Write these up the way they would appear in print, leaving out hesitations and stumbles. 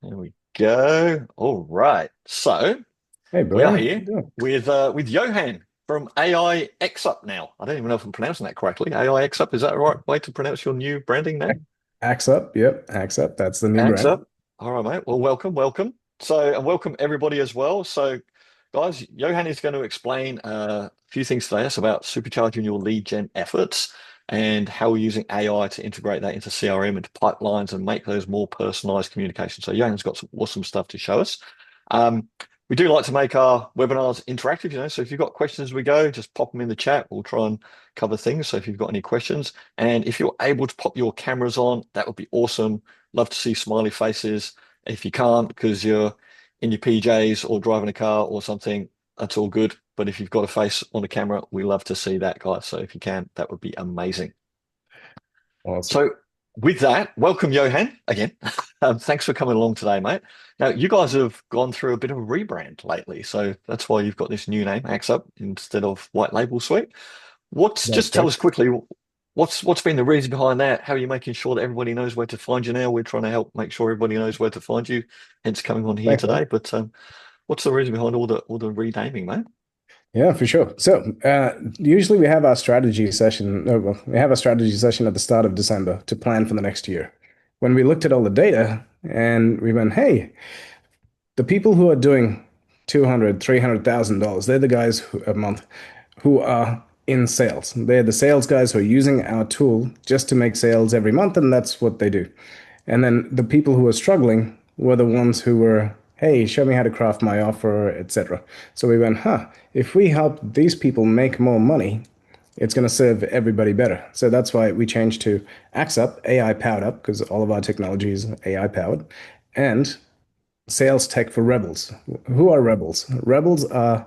There we go. All right. So Hey, we brother, are how you here doing? with Johann from AiXUP now. I don't even know if I'm pronouncing that correctly. AiXUP, is that the right way to pronounce your new branding name? Axe up, yep, Axe up. That's the new brand. AiXUP. All right, mate. Well, welcome. So, and welcome everybody as well. So, guys, Johann is going to explain a few things today. It's about supercharging your lead gen efforts and how we're using AI to integrate that into CRM, into pipelines, and make those more personalized communications. So, Johann's got some awesome stuff to show us. Um, we do like to make our webinars interactive, so if you've got questions as we go, just pop them in the chat. We'll try and cover things. So if you've got any questions, and if you're able to pop your cameras on, that would be awesome. Love to see smiley faces. If you can't because you're in your PJs or driving a car or something, that's all good. But if you've got a face on the camera, we love to see that, guys. So if you can, that would be amazing. Awesome. So with that, welcome, Johan, again. Thanks for coming along today, mate. Now, you guys have gone through a bit of a rebrand lately, so that's why you've got this new name, AiXUP, instead of White Label Suite. What's That's just tell correct. us quickly, what's been the reason behind that? How are you making sure that everybody knows where to find you now? We're trying to help make sure everybody knows where to find you, hence coming on here Thanks, man. today. But what's the reason behind all the renaming, mate? Yeah, for sure. So, usually we have our strategy session. Well, we have a strategy session at the start of December to plan for the next year. When we looked at all the data and we went, hey, the people who are doing 200, $300,000, they're the guys a month who are in sales. They're the sales guys who are using our tool just to make sales every month, and that's what they do. And then the people who were struggling were the ones who were, hey, show me how to craft my offer, etc. So we went, if we help these people make more money, it's going to serve everybody better. So that's why we changed to AxUp, AI powered up, because all of our technology is AI powered, and sales tech for rebels. Who are rebels? Rebels are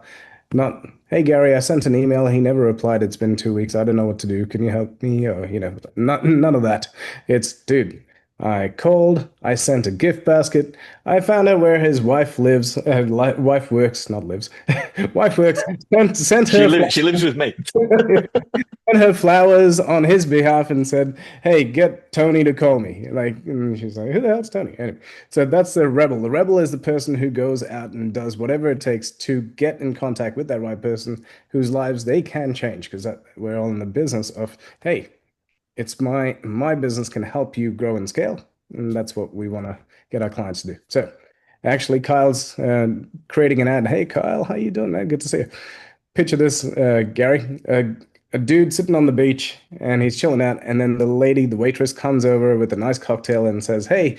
not, hey, Gary, I sent an email. He never replied. It's been 2 weeks. I don't know what to do. Can you help me? Or, none of that. It's, dude, I called. I sent a gift basket. I found out where his wife lives. Wife works, not lives. Wife works. Sent She her lives she lives with me. sent her flowers on his behalf and said, "Hey, get Tony to call me." Like, and she's like, "Who the hell's Tony?" Anyway, so that's the rebel. The rebel is the person who goes out and does whatever it takes to get in contact with that right person whose lives they can change. Because we're all in the business of, hey, it's my business can help you grow and scale, and that's what we want to get our clients to do. So, actually, Kyle's creating an ad. Hey, Kyle, how you doing, man? Good to see you. Picture this, Gary, a dude sitting on the beach and he's chilling out, and then the lady, the waitress, comes over with a nice cocktail and says, "Hey,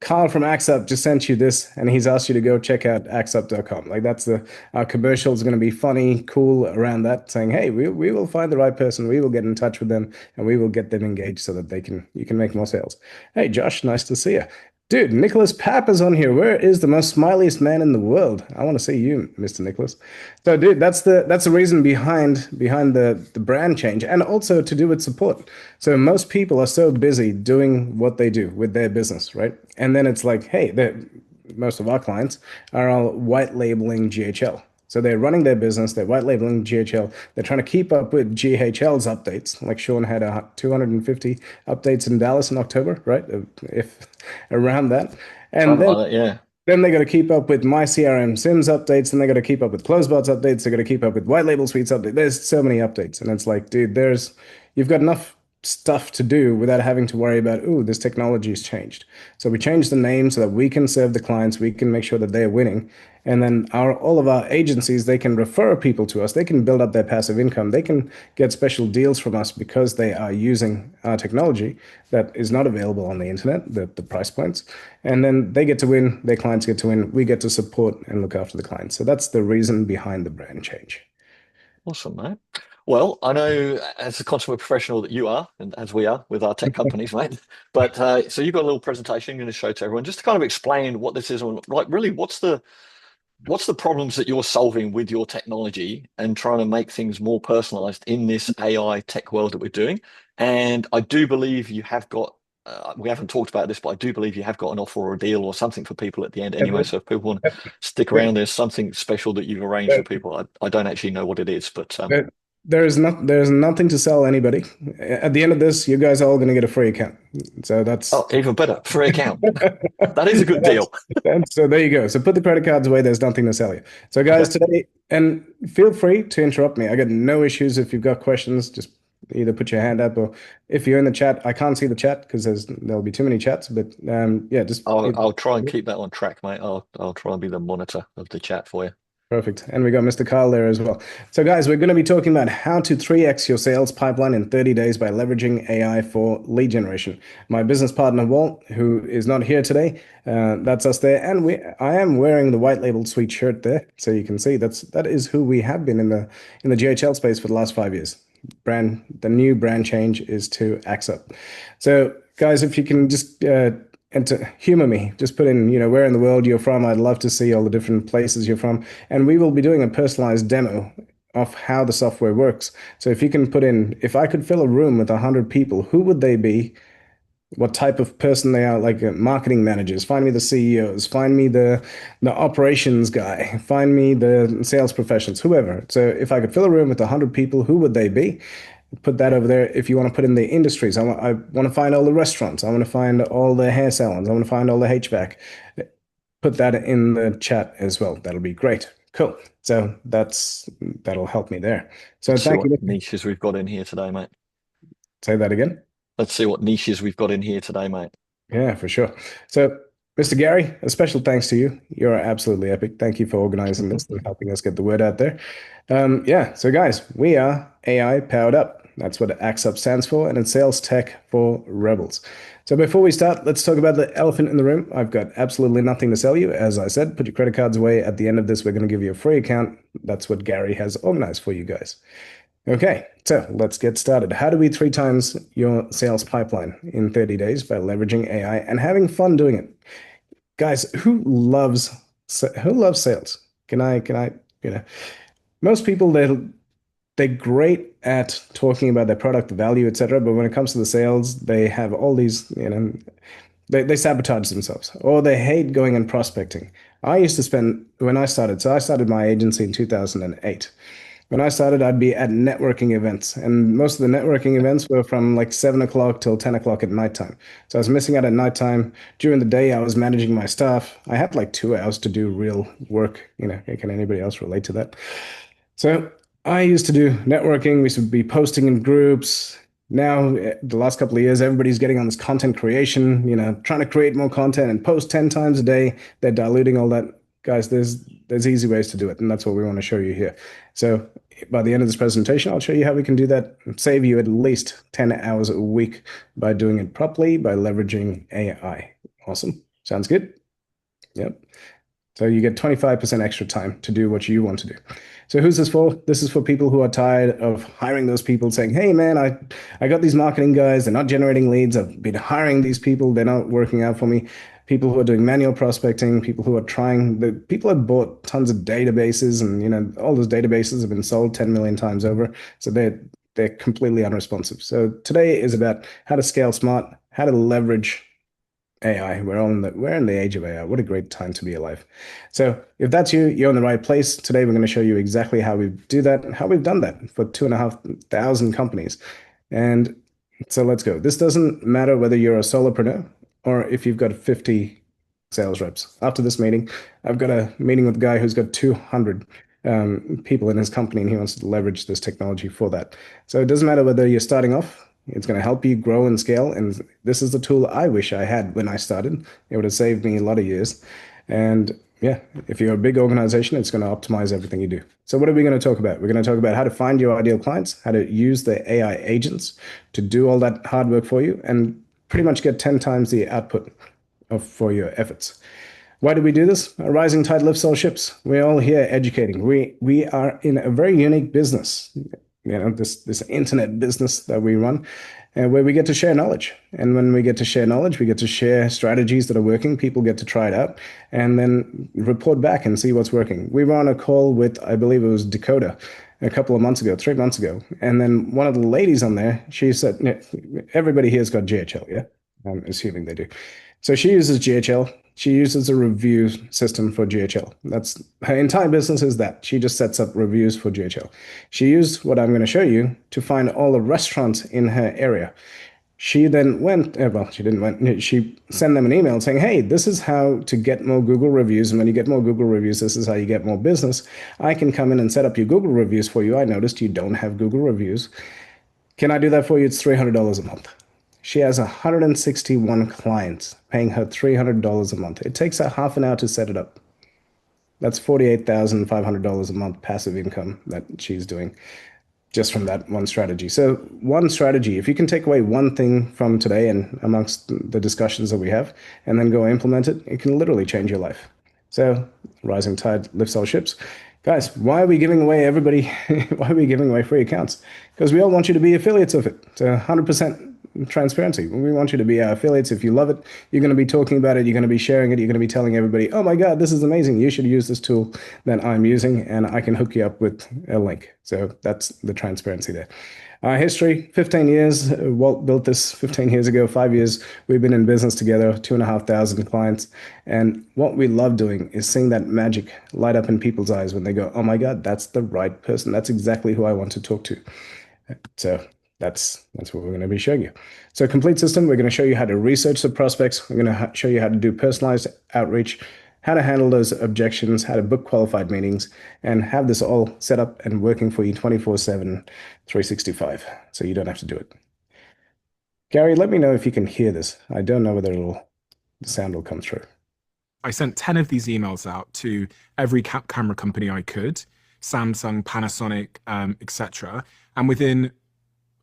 Carl from AxUp just sent you this, and he's asked you to go check out axup.com." Like that's the our commercial is going to be funny, cool around that, saying, "Hey, we will find the right person, we will get in touch with them, and we will get them engaged so that they can you can make more sales." Hey, Josh, nice to see you. Dude, Nicholas Papp is on here. Where is the most smiliest man in the world? I want to see you, Mr. Nicholas. So, dude, that's the reason behind the brand change, and also to do with support. So most people are so busy doing what they do with their business, right? And then it's like, hey, most of our clients are all white labeling GHL. So they're running their business, they're white labeling GHL. They're trying to keep up with GHL's updates. Like Sean had 250 updates in Dallas in October, right? If around that. And Something then like that, yeah. then they got to keep up with myCRMSIM's updates, and they got to keep up with Closebots updates. They got to keep up with White Label Suites updates. There's so many updates, and it's like, dude, you've got enough stuff to do without having to worry about, oh, this technology has changed. So we changed the name so that we can serve the clients, we can make sure that they're winning, and then all of our agencies, they can refer people to us. They can build up their passive income. They can get special deals from us because they are using our technology that is not available on the internet, the price points. And then they get to win, their clients get to win, we get to support and look after the clients. So that's the reason behind the brand change. Awesome, mate. Well, I know as a consummate professional that you are, and as we are with our tech companies, mate. But so you've got a little presentation you're going to show to everyone, just to kind of explain what this is, and like really, what's the problems that you're solving with your technology and trying to make things more personalized in this AI tech world that we're doing. And I do believe you have got, we haven't talked about this, but I do believe you have got an offer or a deal or something for people at the end anyway. So if people want to stick around, there's something special that you've arranged for people. I don't actually know what it is, but There, there's nothing to sell anybody. At the end of this, you guys are all going to get a free account. So Oh, even better, free account. That is a good that's, deal. so there you go. So put the credit cards away. There's nothing to sell you. So Okay. guys, today, and feel free to interrupt me. I got no issues. If you've got questions, just either put your hand up, or if you're in the chat, I can't see the chat because there'll be too many chats. But yeah, just I'll try and keep that on track, mate. I'll try and be the monitor of the chat for you. perfect. And we got Mr. Carl there as well. So, guys, we're going to be talking about how to 3x your sales pipeline in 30 days by leveraging AI for lead generation. My business partner, Walt, who is not here today, that's us there. And I am wearing the white label sweet shirt there. So you can see that is who we have been in the GHL space for the last 5 years. The new brand change is to AiXUP. So, guys, if you can just and to humor me, just put in, where in the world you're from. I'd love to see all the different places you're from. And we will be doing a personalized demo of how the software works. So if you can put in, if I could fill a room with 100 people, who would they be? What type of person they are, like marketing managers? Find me the CEOs, find me the operations guy, find me the sales professionals, whoever. So if I could fill a room with 100 people, who would they be? Put that over there. If you want to put in the industries, I want to find all the restaurants. I want to find all the hair salons. I want to find all the HVAC. Put that in the chat as well. That'll be great. Cool. So that'll help me there. So Let's see thank what you. niches we've got in here today, mate. Say that again. Let's see what niches we've got in here today, mate. Yeah, for sure. So, Mr. Gary, a special thanks to you. You're absolutely epic. Thank you for organizing this and helping us get the word out there. Yeah, so guys, we are AI powered up. That's what AiXUP stands for, and it's sales tech for rebels. So before we start, let's talk about the elephant in the room. I've got absolutely nothing to sell you. As I said, put your credit cards away. At the end of this, we're going to give you a free account. That's what Gary has organized for you guys. Okay, so let's get started. How do we 3 times your sales pipeline in 30 days by leveraging AI and having fun doing it? Guys, who loves sales? Can I, you know, most people they're great at talking about their product value, etc. But when it comes to the sales, they have all these, they sabotage themselves or they hate going and prospecting. I used to spend when I started, so I started my agency in 2008. When I started, I'd be at networking events, and most of the networking events were from like 7 o'clock till 10 o'clock at nighttime. So I was missing out at nighttime. During the day, I was managing my staff. I had like 2 hours to do real work. Can anybody else relate to that? So I used to do networking. We used to be posting in groups. Now, the last couple of years, everybody's getting on this content creation, trying to create more content and post 10 times a day. They're diluting all that. Guys, there's easy ways to do it, and that's what we want to show you here. So by the end of this presentation, I'll show you how we can do that, save you at least 10 hours a week by doing it properly, by leveraging AI. Awesome. Sounds good? Yep. So you get 25% extra time to do what you want to do. So who's this for? This is for people who are tired of hiring those people saying, hey man, I got these marketing guys, they're not generating leads. I've been hiring these people, they're not working out for me. People who are doing manual prospecting, people who are people have bought tons of databases and all those databases have been sold 10 million times over. So they're completely unresponsive. So today is about how to scale smart, how to leverage AI. We're in the age of AI. What a great time to be alive. So if that's you, you're in the right place. Today we're going to show you exactly how we do that and how we've done that for 2,500 companies. And so let's go. This doesn't matter whether you're a solopreneur or if you've got 50 sales reps. After this meeting, I've got a meeting with a guy who's got 200 people in his company and he wants to leverage this technology for that. So it doesn't matter whether you're starting off, it's going to help you grow and scale. And this is the tool I wish I had when I started. It would have saved me a lot of years. And yeah, if you're a big organization, it's going to optimize everything you do. So what are we going to talk about? We're going to talk about how to find your ideal clients, how to use the AI agents to do all that hard work for you, and pretty much get 10 times the output for your efforts. Why do we do this? A rising tide lifts all ships. We're all here educating. We are in a very unique business, this internet business that we run, where we get to share knowledge. And when we get to share knowledge, we get to share strategies that are working. People get to try it out and then report back and see what's working. We were on a call with, I believe it was Dakota, a couple of months ago, 3 months ago. And then one of the ladies on there, she said, everybody here's got GHL, yeah? I'm assuming they do. So she uses GHL. She uses a review system for GHL. That's her entire business is that. She just sets up reviews for GHL. She used what I'm going to show you to find all the restaurants in her area. She then went, well, she didn't went, she sent them an email saying, hey, this is how to get more Google reviews. And when you get more Google reviews, this is how you get more business. I can come in and set up your Google reviews for you. I noticed you don't have Google reviews. Can I do that for you? It's $300 a month. She has 161 clients paying her $300 a month. It takes her half an hour to set it up. That's $48,500 a month passive income that she's doing just from that one strategy. So, one strategy, if you can take away one thing from today and amongst the discussions that we have, and then go implement it, it can literally change your life. So, rising tide lifts all ships. Guys, why are we giving away everybody? Why are we giving away free accounts? Because we all want you to be affiliates of it. It's 100% transparency. We want you to be our affiliates. If you love it, you're going to be talking about it. You're going to be sharing it. You're going to be telling everybody, oh my God, this is amazing. You should use this tool that I'm using, and I can hook you up with a link. So that's the transparency there. Our history, 15 years. Walt built this 15 years ago, 5 years. We've been in business together, 2,500 clients. And what we love doing is seeing that magic light up in people's eyes when they go, oh my God, that's the right person. That's exactly who I want to talk to. So that's what we're going to be showing you. So complete system, we're going to show you how to research the prospects. We're going to show you how to do personalized outreach, how to handle those objections, how to book qualified meetings, and have this all set up and working for you 24/7, 365. So you don't have to do it. Gary, let me know if you can hear this. I don't know whether the sound will come through. I sent 10 of these emails out to every camera company I could, Samsung, Panasonic, etc. And within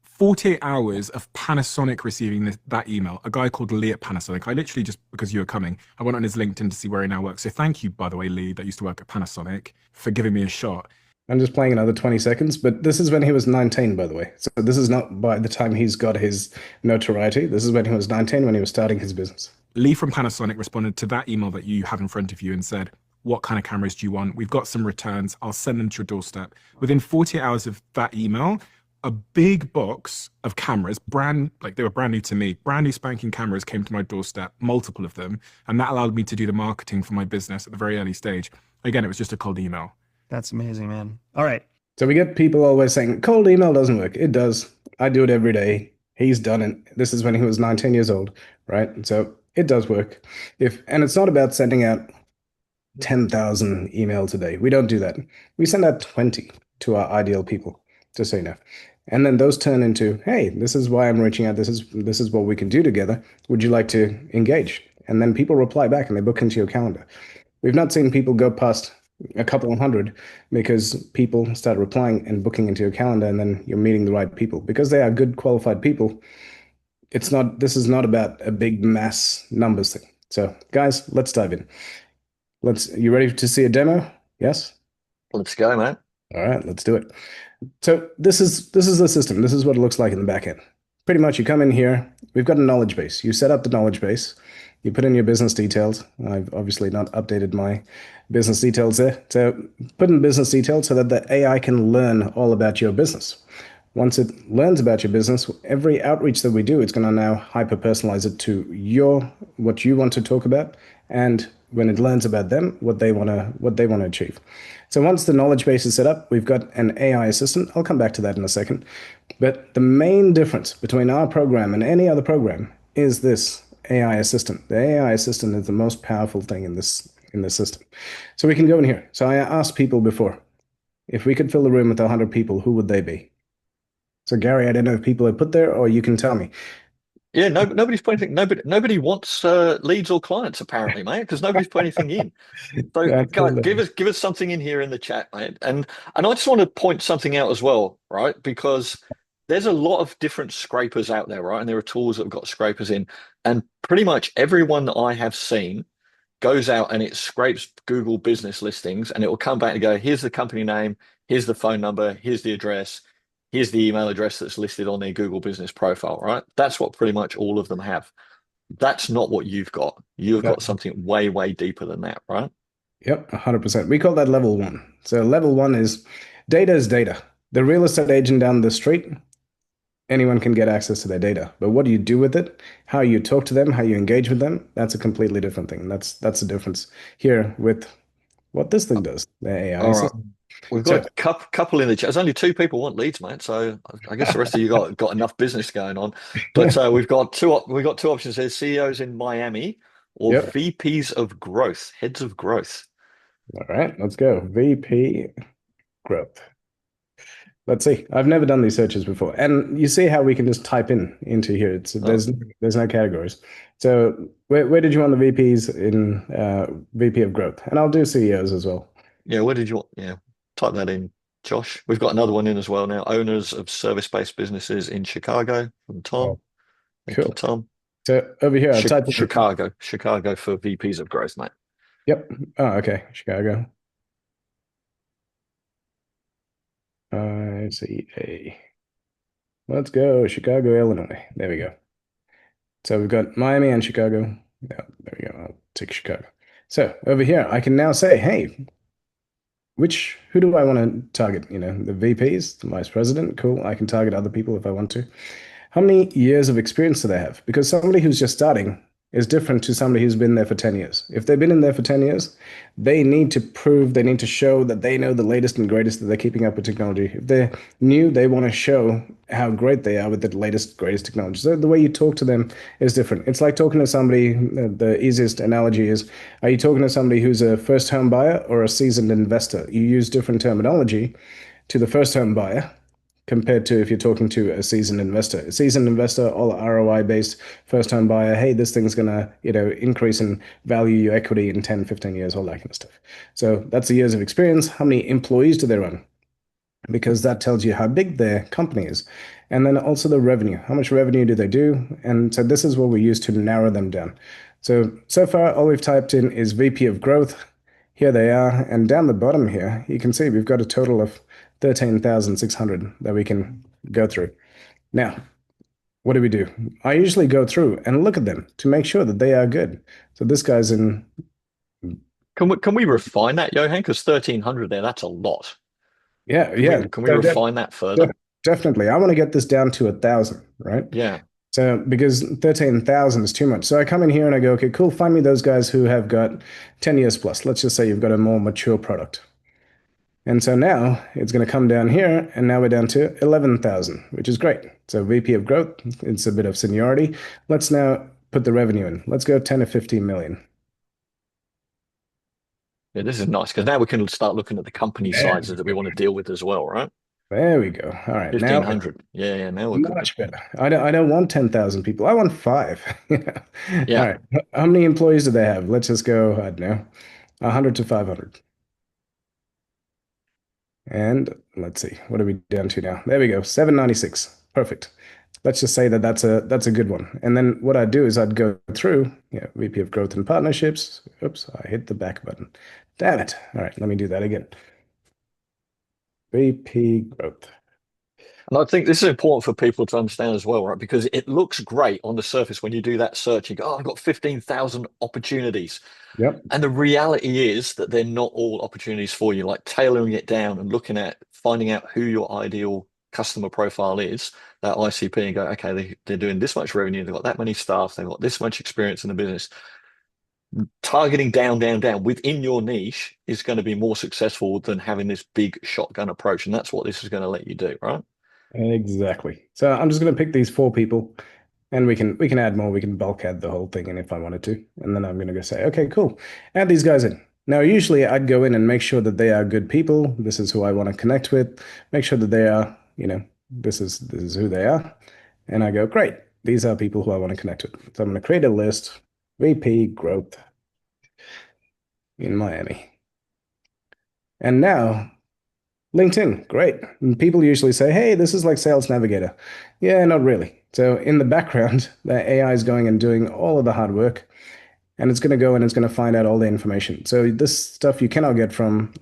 48 hours of Panasonic receiving that email, a guy called Lee at Panasonic, I literally just, because you were coming, I went on his LinkedIn to see where he now works. So thank you, by the way, Lee, that used to work at Panasonic, for giving me a shot. I'm just playing another 20 seconds, but this is when he was 19, by the way. So this is not by the time he's got his notoriety. This is when he was 19, when he was starting his business. Lee from Panasonic responded to that email that you have in front of you and said, what kind of cameras do you want? We've got some returns. I'll send them to your doorstep. Within 48 hours of that email, a big box of cameras, they were brand new to me, brand new spanking cameras came to my doorstep, multiple of them. And that allowed me to do the marketing for my business at the very early stage. Again, it was just a cold email. That's amazing, man. All right. So we get people always saying, cold email doesn't work. It does. I do it every day. He's done it. This is when he was 19 years old, right? So it does work. And it's not about sending out 10,000 emails a day. We don't do that. We send out 20 to our ideal people, just so you know. And then those turn into, hey, this is why I'm reaching out. This is what we can do together. Would you like to engage? And then people reply back and they book into your calendar. We've not seen people go past a couple of hundred because people start replying and booking into your calendar, and then you're meeting the right people. Because they are good, qualified people, this is not about a big mass numbers thing. So guys, let's dive in. You ready to see a demo? Yes? Let's go, man. All right, let's do it. So this is the system. This is what it looks like in the back end. Pretty much you come in here, we've got a knowledge base. You set up the knowledge base, you put in your business details. I've obviously not updated my business details there. So put in business details so that the AI can learn all about your business. Once it learns about your business, every outreach that we do, it's going to now hyper-personalize it to what you want to talk about, and when it learns about them, what they want to achieve. So once the knowledge base is set up, we've got an AI assistant. I'll come back to that in a second. But the main difference between our program and any other program is this AI assistant. The AI assistant is the most powerful thing in this system. So we can go in here. So I asked people before, if we could fill the room with 100 people, who would they be? So Gary, I don't know if people are put there, or you can tell me. Yeah, nobody's put anything. Nobody wants leads or clients apparently, mate, because nobody's put anything in. So guys, give us something in here in the chat, mate. And I just want to point something out as well, right? Because there's a lot of different scrapers out there, right? And there are tools that have got scrapers in, and pretty much everyone that I have seen goes out and it scrapes Google business listings, and it will come back and go, here's the company name, here's the phone number, here's the address. Here's the email address that's listed on their Google business profile, right? That's what pretty much all of them have. That's not what you've got. You've got something way, way deeper than that, right? Yep, 100%. We call that level one. So level one is data is data. The real estate agent down the street, anyone can get access to their data. But what do you do with it? How you talk to them, how you engage with them, that's a completely different thing. That's the difference here with what this thing does, the AI All right. system. We've got So a couple in the chat. There's only two people want leads, mate. So I guess the rest of you got enough business going on. But we've got two options here: CEOs in Miami or yep. VPs of growth, heads of growth. All right, let's go. VP growth. Let's see. I've never done these searches before. And you see how we can just type in into here. It's Oh, there's no categories. So where did you want the VPs in VP of growth? And I'll do CEOs as well. yeah. Where did you want? Yeah, type that in, Josh. We've got another one in as well now. Owners of service-based businesses in Chicago from Oh, Tom. Thank you, cool. Tom. So over here, I've typed in, Chicago for VPs of growth, mate. yep. Oh, okay. Chicago. I see a. Let's go. Chicago, Illinois. There we go. So we've got Miami and Chicago. Yeah, there we go. I'll take Chicago. So over here, I can now say, hey, who do I want to target? The VPs, the vice president. Cool. I can target other people if I want to. How many years of experience do they have? Because somebody who's just starting is different to somebody who's been there for 10 years. If they've been in there for 10 years, they need to prove, they need to show that they know the latest and greatest, that they're keeping up with technology. If they're new, they want to show how great they are with the latest, greatest technology. So the way you talk to them is different. It's like talking to somebody, the easiest analogy is, are you talking to somebody who's a first home buyer or a seasoned investor? You use different terminology to the first home buyer compared to if you're talking to a seasoned investor. A seasoned investor, all ROI based, first time buyer, hey, this thing's gonna, increase in value your equity in 10, 15 years, all that kind of stuff. So that's the years of experience. How many employees do they run? Because that tells you how big their company is. And then also the revenue. How much revenue do they do? And so this is what we use to narrow them down. So far, all we've typed in is VP of growth. Here they are. And down the bottom here, you can see we've got a total of 13,600 that we can go through. Now, what do? I usually go through and look at them to make sure that they are good. So this guy's in. Can we refine that, Johan? Because 1,300 there, that's a lot. Yeah, Can we yeah. can we So refine that further? definitely. I want to get this down to 1,000, right? Yeah. So because 13,000 is too much. So I come in here and I go, okay, cool. Find me those guys who have got 10 years plus. Let's just say you've got a more mature product. And so now it's going to come down here, and now we're down to 11,000, which is great. So VP of growth, it's a bit of seniority. Let's now put the revenue in. Let's go 10 to 15 million. Yeah, this is nice because now we can start looking at the company There sizes we that we go. want to deal with as well, right? There we go. All right, now 1,500. Yeah, yeah, now we're cooking. much better. I don't want 10,000 people. I want five. All Yeah. right. How many employees do they have? Let's just go, I don't know, 100 to 500. And let's see, what are we down to now? There we go, 796. Perfect. Let's just say that that's a good one. And then what I'd do is I'd go through, VP of Growth and Partnerships. Oops, I hit the back button. Damn it. All right, let me do that again. VP Growth. And I think this is important for people to understand as well, right? Because it looks great on the surface when you do that search. You go, oh, I've got 15,000 opportunities. Yep. And the reality is that they're not all opportunities for you, like tailoring it down and looking at finding out who your ideal customer profile is, that ICP, and go, okay, they're doing this much revenue, they've got that many staff, they've got this much experience in the business. Targeting down, down, down within your niche is going to be more successful than having this big shotgun approach. And that's what this is going to let you do, right? Exactly. So I'm just going to pick these four people, and we can add more. We can bulk add the whole thing in if I wanted to. And then I'm going to go say, okay, cool. Add these guys in. Now, usually I'd go in and make sure that they are good people. This is who I want to connect with. Make sure that they are, this is who they are. And I go, great. These are people who I want to connect with. So I'm going to create a list, VP growth in Miami. And now LinkedIn, great. And people usually say, hey, this is like Sales Navigator. Yeah, not really. So in the background, the AI is going and doing all of the hard work, and it's going to go and it's going to find out all the information. So this stuff you cannot get from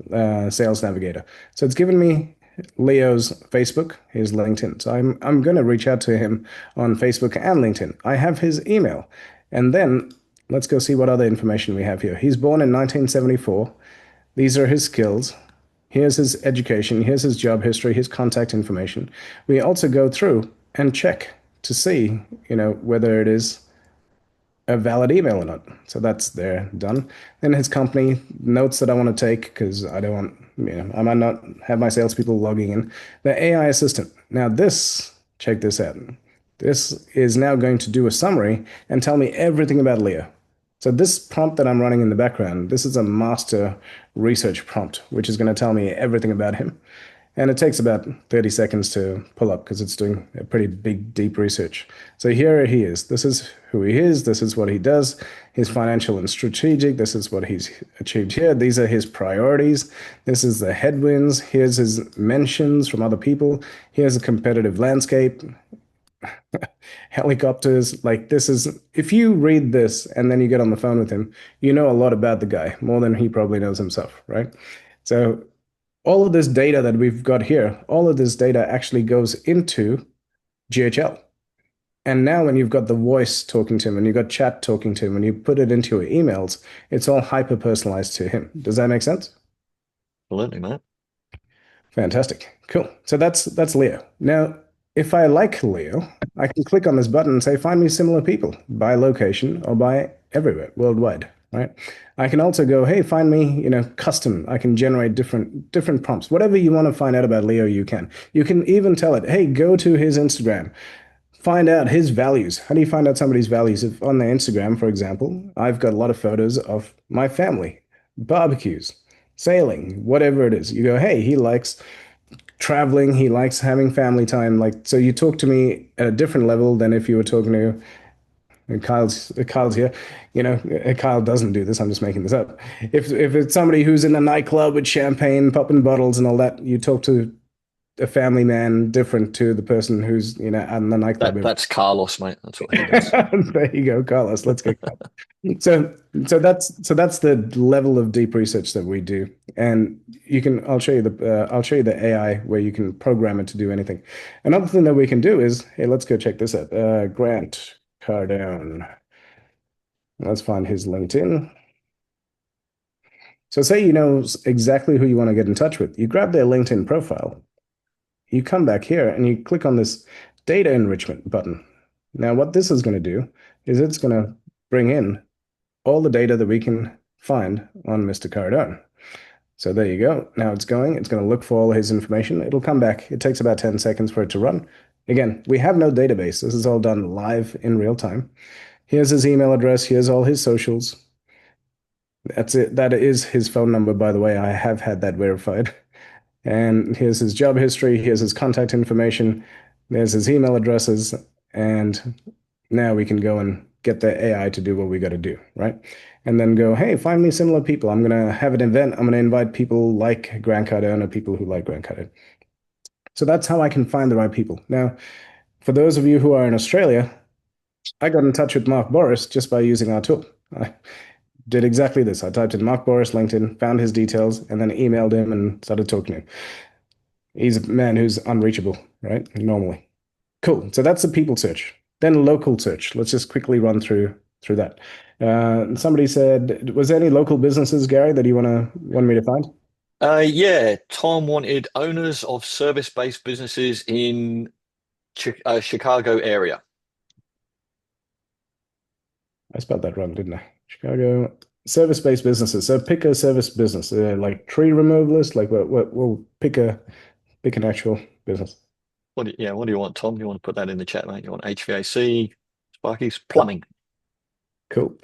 Sales Navigator. So it's given me Leo's Facebook, his LinkedIn. So I'm going to reach out to him on Facebook and LinkedIn. I have his email. And then let's go see what other information we have here. He's born in 1974. These are his skills. Here's his education. Here's his job history, his contact information. We also go through and check to see, whether it is a valid email or not. So that's there, done. Then his company notes that I want to take because I don't want, I might not have my salespeople logging in. The AI assistant. Now check this out. This is now going to do a summary and tell me everything about Leo. So this prompt that I'm running in the background, this is a master research prompt, which is going to tell me everything about him. And it takes about 30 seconds to pull up because it's doing a pretty big, deep research. So here he is. This is who he is. This is what he does. He's financial and strategic. This is what he's achieved here. These are his priorities. This is the headwinds. Here's his mentions from other people. Here's a competitive landscape. Helicopters. Like this is, if you read this and then you get on the phone with him, you know a lot about the guy, more than he probably knows himself, right? So all of this data that we've got here, all of this data actually goes into GHL. And now when you've got the voice talking to him and you've got chat talking to him and you put it into your emails, it's all hyper personalized to him. Does that make sense? Absolutely, mate. Fantastic. Cool. So that's Leo. Now, if I like Leo, I can click on this button and say, find me similar people by location or by everywhere, worldwide, right? I can also go, hey, find me, custom. I can generate different prompts. Whatever you want to find out about Leo, you can. You can even tell it, hey, go to his Instagram. Find out his values. How do you find out somebody's values? If on their Instagram, for example, I've got a lot of photos of my family, barbecues, sailing, whatever it is. You go, hey, he likes traveling, he likes having family time. Like, so you talk to me at a different level than if you were talking to Kyle's here. Kyle doesn't do this. I'm just making this up. If it's somebody who's in a nightclub with champagne, popping bottles and all that, you talk to a family man different to the person who's out in the nightclub. That's Carlos, mate. That's what he does. There you go, Carlos. Let's go. So that's the level of deep research that we do, and I'll show you the AI where you can program it to do anything. Another thing that we can do is, hey, let's go check this out. Grant Cardone. Let's find his LinkedIn. So say you know exactly who you want to get in touch with. You grab their LinkedIn profile. You come back here and you click on this data enrichment button. Now, what this is going to do is it's going to bring in all the data that we can find on Mr. Cardone. So there you go. Now it's going to look for all his information. It'll come back. It takes about 10 seconds for it to run. Again, we have no database. This is all done live in real time. Here's his email address. Here's all his socials. That's it. That is his phone number, by the way. I have had that verified. And here's his job history. Here's his contact information. There's his email addresses. And now we can go and get the AI to do what we got to do, right? And then go, hey, find me similar people. I'm going to have an event. I'm going to invite people like Grant Cardone or people who like Grant Cardone. So that's how I can find the right people. Now, for those of you who are in Australia, I got in touch with Mark Boris just by using our tool. I did exactly this. I typed in Mark Boris LinkedIn, found his details, and then emailed him and started talking to him. He's a man who's unreachable, right? Normally. Cool. So that's the people search. Then local search. Let's just quickly run through that. Somebody said, was there any local businesses, Gary, that you want me to find? Yeah, Tom wanted owners of service-based businesses in Chicago area. I spelled that wrong, didn't I? Chicago service-based businesses. So pick a service business, like tree removalist. Like we'll pick an actual business. What do you want, Tom? You want to put that in the chat, mate? You want HVAC, Sparkies, plumbing? Cool.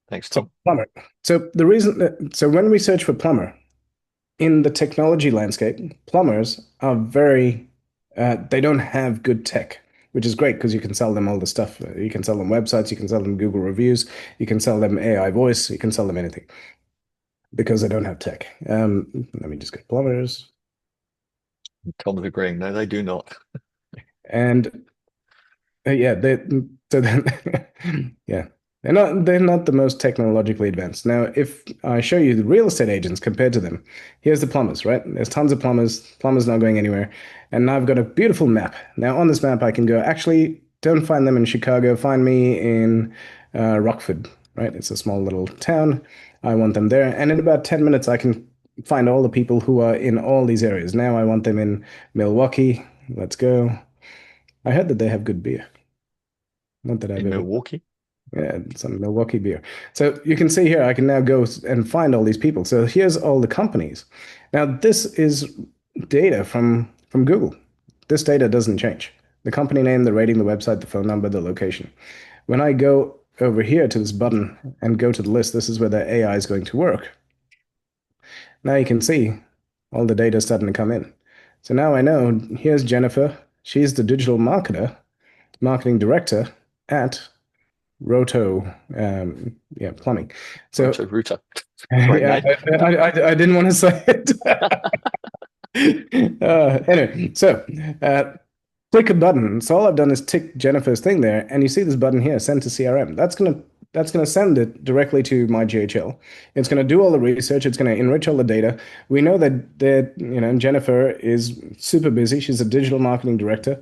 Thanks, Tom. So, plumber. So the reason so when we search for plumber in the technology landscape, plumbers are very they don't have good tech, which is great because you can sell them all the stuff. You can sell them websites, you can sell them Google reviews, you can sell them AI voice, you can sell them anything because they don't have tech. Let me just get plumbers. Tom's agreeing. No, they do not. And yeah, yeah. They're not the most technologically advanced. Now, if I show you the real estate agents compared to them, here's the plumbers, right? There's tons of plumbers. Plumbers not going anywhere. And now I've got a beautiful map. Now on this map, I can go, actually, don't find them in Chicago. Find me in Rockford, right? It's a small little town. I want them there. And in about 10 minutes, I can find all the people who are in all these areas. Now I want them in Milwaukee. Let's go. I heard that they have good beer. Not that I've In ever. Milwaukee. Yeah, some Milwaukee beer. So you can see here, I can now go and find all these people. So here's all the companies. Now this is data from Google. This data doesn't change. The company name, the rating, the website, the phone number, the location. When I go over here to this button and go to the list, this is where the AI is going to work. Now you can see all the data starting to come in. So now I know here's Jennifer. She's the digital marketing director at Roto, yeah, plumbing. So Router. Great yeah, name. I didn't want to say it. Anyway, so click a button. So all I've done is tick Jennifer's thing there, and you see this button here, send to CRM. That's gonna send it directly to my GHL. It's gonna do all the research. It's gonna enrich all the data. We know that Jennifer is super busy. She's a digital marketing director.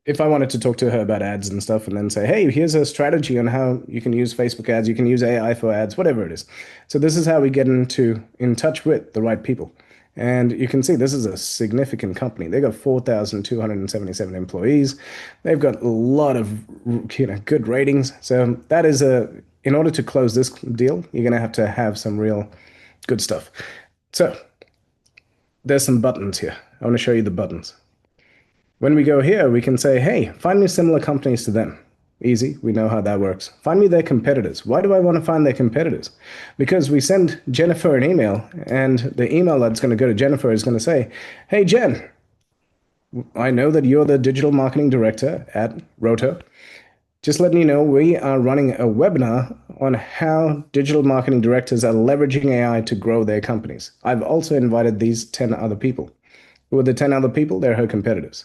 If I wanted to talk to her about ads and stuff and then say, hey, here's a strategy on how you can use Facebook ads, you can use AI for ads, whatever it is. So this is how we get in touch with the right people. And you can see this is a significant company. They got 4,277 employees. They've got a lot of good ratings. So that is in order to close this deal, you're going to have some real good stuff. So there's some buttons here. I want to show you the buttons. When we go here, we can say, hey, find me similar companies to them. Easy, we know how that works. Find me their competitors. Why do I want to find their competitors? Because we send Jennifer an email, and the email that's going to go to Jennifer is going to say, hey, Jen, I know that you're the digital marketing director at Roto. Just letting you know, we are running a webinar on how digital marketing directors are leveraging AI to grow their companies. I've also invited these 10 other people. Who are the 10 other people? They're her competitors.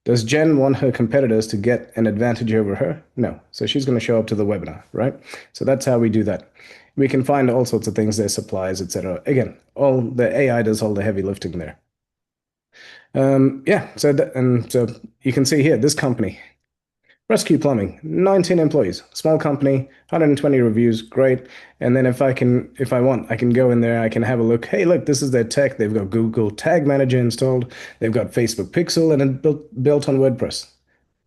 Does Jen want her competitors to get an advantage over her? No. So she's going to show up to the webinar, right? So that's how we do that. We can find all sorts of things, their supplies, etc. Again, all the AI does all the heavy lifting there. Yeah. So you can see here, this company, Rescue Plumbing, 19 employees, small company, 120 reviews, great. And then if I want, I can go in there, I can have a look. Hey, look, this is their tech. They've got Google Tag Manager installed. They've got Facebook Pixel and it built on WordPress.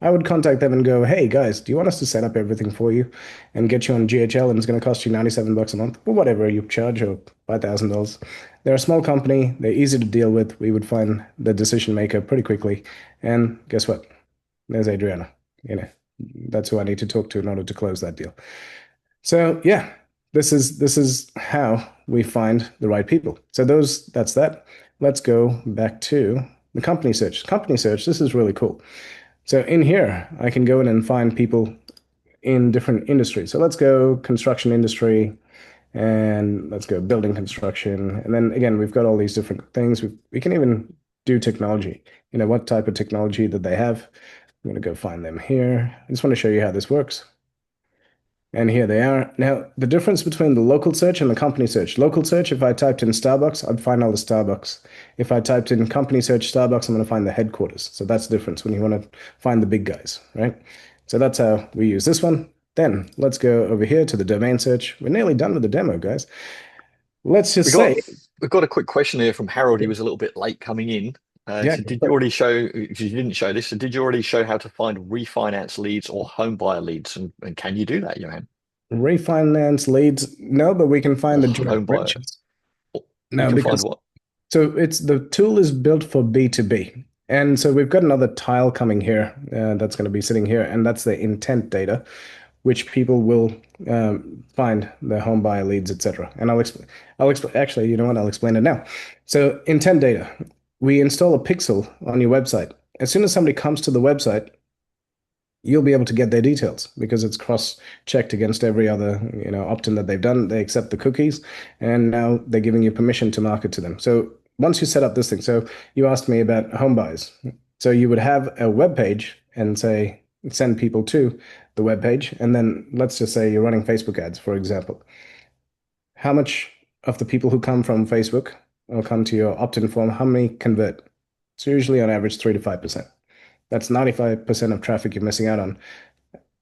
I would contact them and go, hey guys, do you want us to set up everything for you and get you on GHL and it's going to cost you $97 a month or whatever you charge or $5,000. They're a small company. They're easy to deal with. We would find the decision maker pretty quickly. And guess what? There's Adriana. That's who I need to talk to in order to close that deal. So yeah, this is how we find the right people. So that's that. Let's go back to the company search. Company search, this is really cool. So in here, I can go in and find people in different industries. So let's go construction industry and let's go building construction. And then again, we've got all these different things. We can even do technology. What type of technology that they have. I'm going to go find them here. I just want to show you how this works. And here they are. Now, the difference between the local search and the company search. Local search, if I typed in Starbucks, I'd find all the Starbucks. If I typed in company search Starbucks, I'm going to find the headquarters. So that's the difference when you want to find the big guys, right? So that's how we use this one. Then let's go over here to the domain search. We're nearly done with the demo, guys. Let's just say we've got a quick question here from Harold. He was a little bit late coming in. Yeah, So did you already show, because you didn't show this, so did you already show how to find refinance leads or home buyer leads? And can you do that, Johan? refinance leads. No, but we can find the joint Home buyer. ventures. You No, can find what? so the tool is built for B2B. And so we've got another tile coming here that's going to be sitting here, and that's the intent data, which people will find the home buyer leads, etc. And I'll explain. Actually, you know what? I'll explain it now. So intent data, we install a pixel on your website. As soon as somebody comes to the website, you'll be able to get their details because it's cross-checked against every other opt-in that they've done. They accept the cookies, and now they're giving you permission to market to them. So once you set up this thing, so you asked me about home buys. So you would have a web page and say send people to the web page, and then let's just say you're running Facebook ads, for example. How much of the people who come from Facebook or come to your opt-in form, how many convert? It's usually on average 3 to 5%. That's 95% of traffic you're missing out on.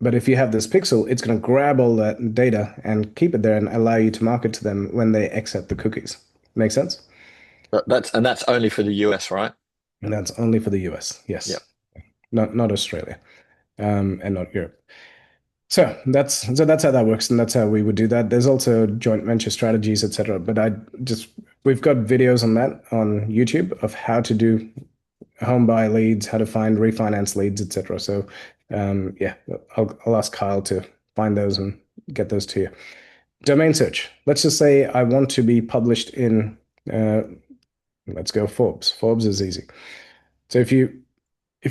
But if you have this pixel, it's going to grab all that data and keep it there and allow you to market to them when they accept the cookies. Make sense? That's only for the US, right? And that's only for the US. Yeah. Yes. Not Australia, and not Europe. So that's how that works, and that's how we would do that. There's also joint venture strategies, etc. But we've got videos on that on YouTube of how to do home buy leads, how to find refinance leads, etc. So yeah, I'll ask Kyle to find those and get those to you. Domain search. Let's just say I want to be published in uh, let's go Forbes. Forbes is easy. So if you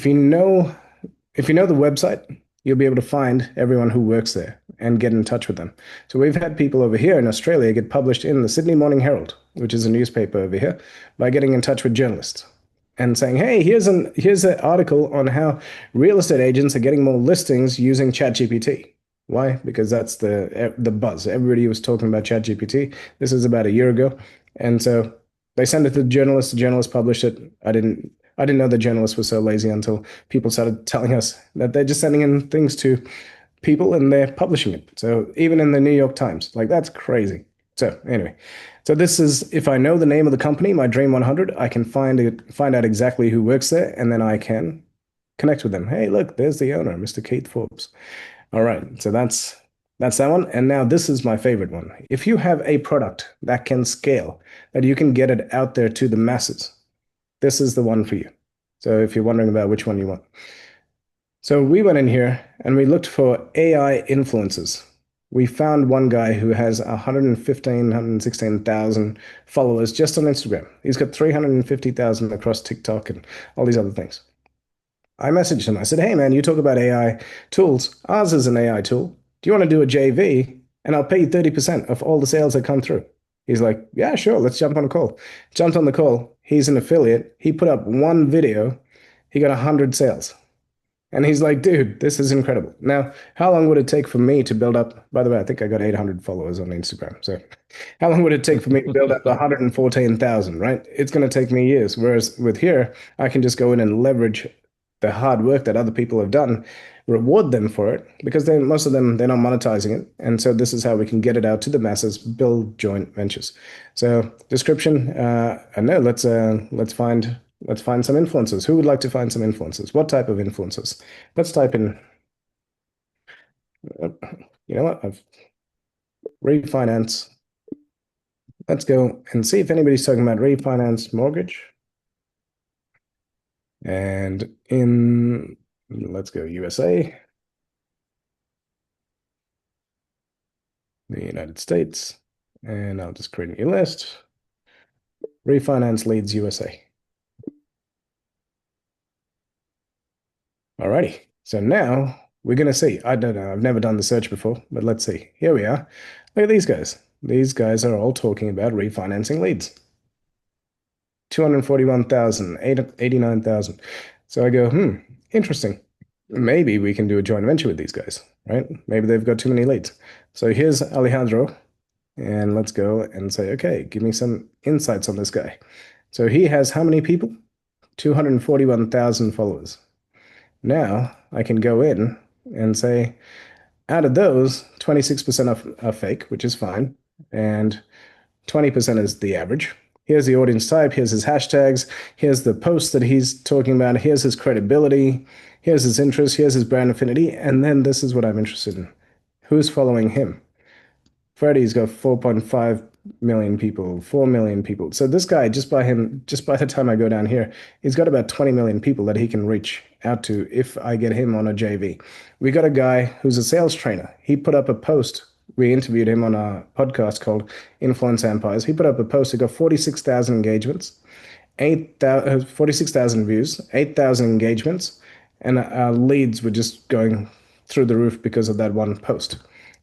know if you know the website, you'll be able to find everyone who works there and get in touch with them. So we've had people over here in Australia get published in the Sydney Morning Herald, which is a newspaper over here, by getting in touch with journalists and saying, "Hey, here's an article on how real estate agents are getting more listings using ChatGPT." Why? Because that's the buzz. Everybody was talking about ChatGPT. This is about a year ago, and so they sent it to the journalist. The journalist published it. I didn't know the journalists were so lazy until people started telling us that they're just sending in things to people and they're publishing it. So even in the New York Times, like that's crazy. So anyway, so this is if I know the name of the company, my Dream 100, I can find out exactly who works there, and then I can connect with them. Hey, look, there's the owner, Mr. Keith Forbes. All right, so that's that one. And now this is my favorite one. If you have a product that can scale, that you can get it out there to the masses, this is the one for you. So if you're wondering about which one you want. So we went in here and we looked for AI influencers. We found one guy who has 115, 116,000 followers just on Instagram. He's got 350,000 across TikTok and all these other things. I messaged him. I said, "Hey, man, you talk about AI tools. Ours is an AI tool. Do you want to do a JV? And I'll pay you 30% of all the sales that come through." He's like, "Yeah, sure. Let's jump on a call." Jumped on the call. He's an affiliate. He put up one video. He got 100 sales. And he's like, "Dude, this is incredible." Now, how long would it take for me to build up? By the way, I think I got 800 followers on Instagram. So how long would it take for me to build up 114,000, right? It's going to take me years. Whereas with here, I can just go in and leverage the hard work that other people have done, reward them for it, because most of them, they're not monetizing it. And so this is how we can get it out to the masses, build joint ventures. So description, and no, let's find some influencers. Who would like to find some influencers? What type of influencers? Let's type in, you know what? I've refinance. Let's go and see if anybody's talking about refinance mortgage. And let's go USA, the United States, and I'll just create a new list. Refinance leads USA. Alrighty, so now we're going to see. I don't know, I've never done the search before, but let's see. Here we are. Look at these guys. These guys are all talking about refinancing leads. 241,000, 89,000. So I go, interesting. Maybe we can do a joint venture with these guys, right? Maybe they've got too many leads. So here's Alejandro, and let's go and say, okay, give me some insights on this guy. So he has how many people? 241,000 followers. Now I can go in and say, out of those, 26% are fake, which is fine, and 20% is the average. Here's the audience type, here's his hashtags, here's the posts that he's talking about, here's his credibility, here's his interest, here's his brand affinity, and then this is what I'm interested in. Who's following him? Freddie's got 4.5 million people, 4 million people. So this guy, just by the time I go down here, he's got about 20 million people that he can reach out to if I get him on a JV. We got a guy who's a sales trainer. He put up a post. We interviewed him on a podcast called Influence Empires. He put up a post that got 46,000 engagements, 46,000 views, 8,000 engagements, and our leads were just going through the roof because of that one post.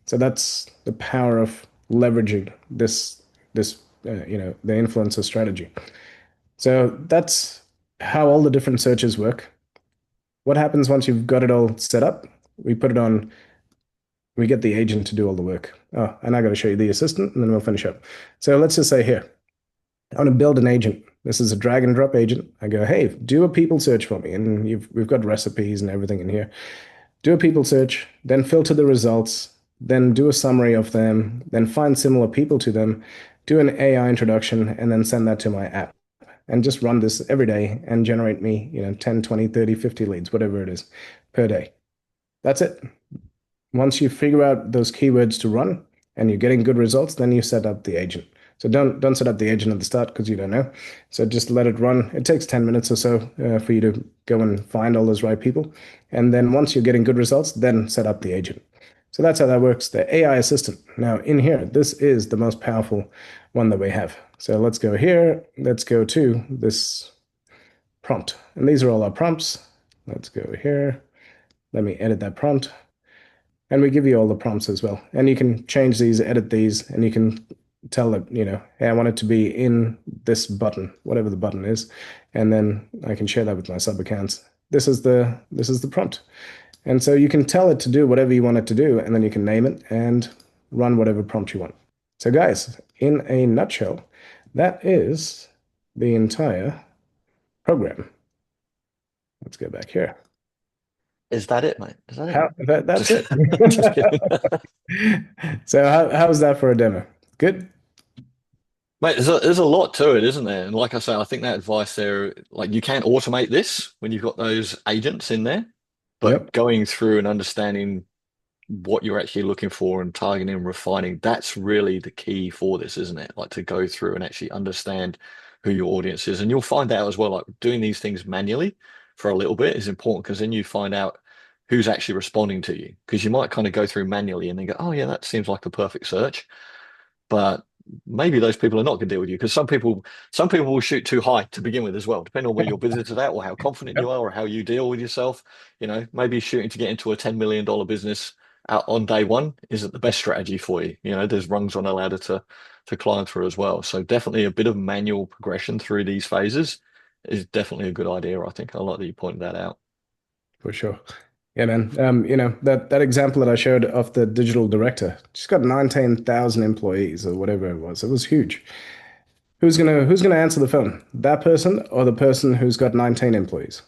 So that's the power of leveraging this the influencer strategy. So that's how all the different searches work. What happens once you've got it all set up? We put it on. We get the agent to do all the work. Oh, and I got to show you the assistant, and then we'll finish up. So let's just say here, I want to build an agent. This is a drag and drop agent. I go, hey, do a people search for me, and we've got recipes and everything in here. Do a people search, then filter the results, then do a summary of them, then find similar people to them, do an AI introduction, and then send that to my app. And just run this every day and generate me, 10, 20, 30, 50 leads, whatever it is, per day. That's it. Once you figure out those keywords to run and you're getting good results, then you set up the agent. So don't set up the agent at the start because you don't know. So just let it run. It takes 10 minutes or so for you to go and find all those right people. And then once you're getting good results, then set up the agent. So that's how that works. The AI assistant. Now in here, this is the most powerful one that we have. So let's go here. Let's go to this prompt. And these are all our prompts. Let's go here. Let me edit that prompt. And we give you all the prompts as well. And you can change these, edit these, and you can tell it, hey, I want it to be in this button, whatever the button is. And then I can share that with my sub accounts. This is the prompt. And so you can tell it to do whatever you want it to do, and then you can name it and run whatever prompt you want. So guys, in a nutshell, that is the entire program. Let's go back here. Is that it, mate? Is that it? That's Just- it. just kidding. So how was that for a demo? Good? Mate, there's a lot to it, isn't there? And like I say, I think that advice there, like you can automate this when you've got those agents in there, but Yep. going through and understanding what you're actually looking for and targeting and refining, that's really the key for this, isn't it? Like to go through and actually understand who your audience is. And you'll find out as well, like doing these things manually for a little bit is important because then you find out who's actually responding to you. Because you might kind of go through manually and then go, oh yeah, that seems like the perfect search. But maybe those people are not going to deal with you because some people will shoot too high to begin with as well, depending on where your business is at or how confident you are or how you deal with yourself. Maybe shooting to get into a $10 million business out on day one isn't the best strategy for you. There's rungs on a ladder to climb through as well. So definitely a bit of manual progression through these phases is definitely a good idea. I think I like that you pointed that out. For sure. Yeah, man. That example that I showed of the digital director, she's got 19,000 employees or whatever it was. It was huge. Who's gonna answer the phone? That person or the person who's got 19 employees?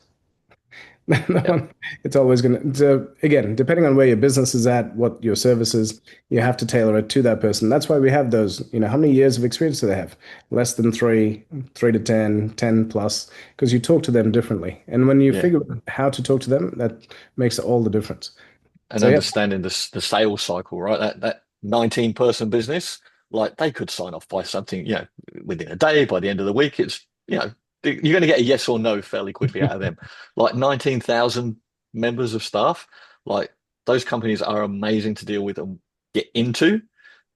It's always gonna, again, depending on where your business is at, what your service is, you have to tailor it to that person. That's why we have those, how many years of experience do they have? Less than 3 to 10, 10 plus, because you talk to them differently. And when you Yeah. figure out how to talk to them, that makes all the difference. And So yeah, understanding the sales cycle, right? That 19-person business, like they could sign off by something, within a day, by the end of the week. It's, you're going to get a yes or no fairly quickly out of them. Like 19,000 members of staff, like those companies are amazing to deal with and get into,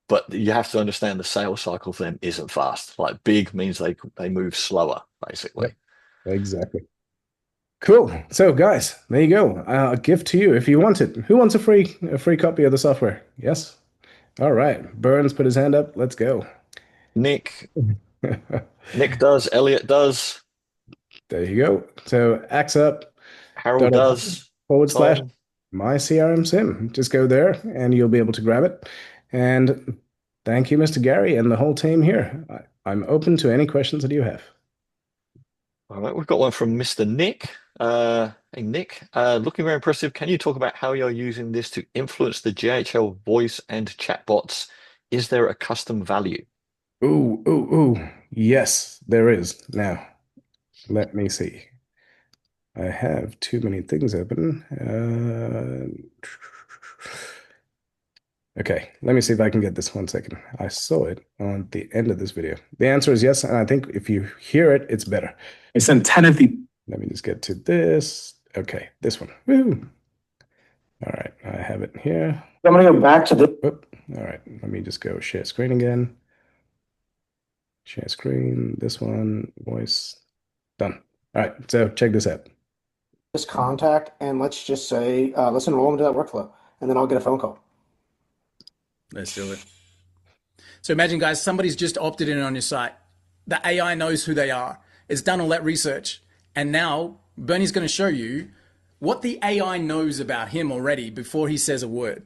but you have to understand the sales cycle for them isn't fast. Like big means they move slower, basically. yep, exactly. Cool. So guys, there you go. A gift to you if you want it. Who wants a free copy of the software? Yes. All right. Burns put his hand up. Let's go. Nick does, Elliot does, There you go. So AiXUP Harold does, forward slash Tom. myCRMSIM. Just go there and you'll be able to grab it. And thank you, Mr. Gary, and the whole team here. I'm open to any questions that you have. All right, we've got one from Mr. Nick. Hey, Nick, looking very impressive. Can you talk about how you're using this to influence the GHL voice and chatbots? Is there a custom value? Ooh. Yes, there is. Now, let me see. I have too many things open. Okay, let me see if I can get this 1 second. I saw it on the end of this video. The answer is yes, and I think if you hear it, it's better. I sent 10 of the. Let me just get to this. Okay, this one. Woo! All right, I have it here. I'm going to go back to the. Oop. All right, let me just go share screen again. Share screen, this one, voice, done. All right, so check this out. Just contact and let's just say, let's enroll into that workflow, and then I'll get a phone call. Let's do it. So imagine, guys, somebody's just opted in on your site. The AI knows who they are. It's done all that research. And now Bernie's going to show you what the AI knows about him already before he says a word.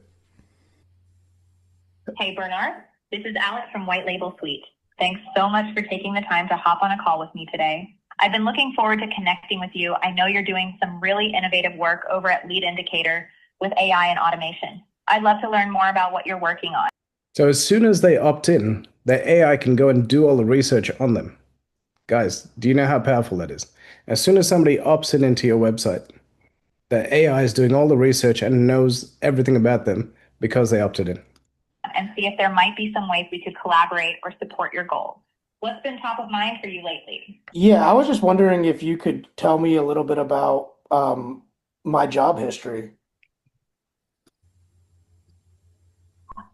Hey, Bernard. This is Alex from White Label Suite. Thanks so much for taking the time to hop on a call with me today. I've been looking forward to connecting with you. I know you're doing some really innovative work over at Lead Indicator with AI and automation. I'd love to learn more about what you're working on. So as soon as they opt in, the AI can go and do all the research on them. Guys, do you know how powerful that is? As soon as somebody opts in into your website, the AI is doing all the research and knows everything about them because they opted in. And see if there might be some ways we could collaborate or support your goals. What's been top of mind for you lately? Yeah, I was just wondering if you could tell me a little bit about my job history.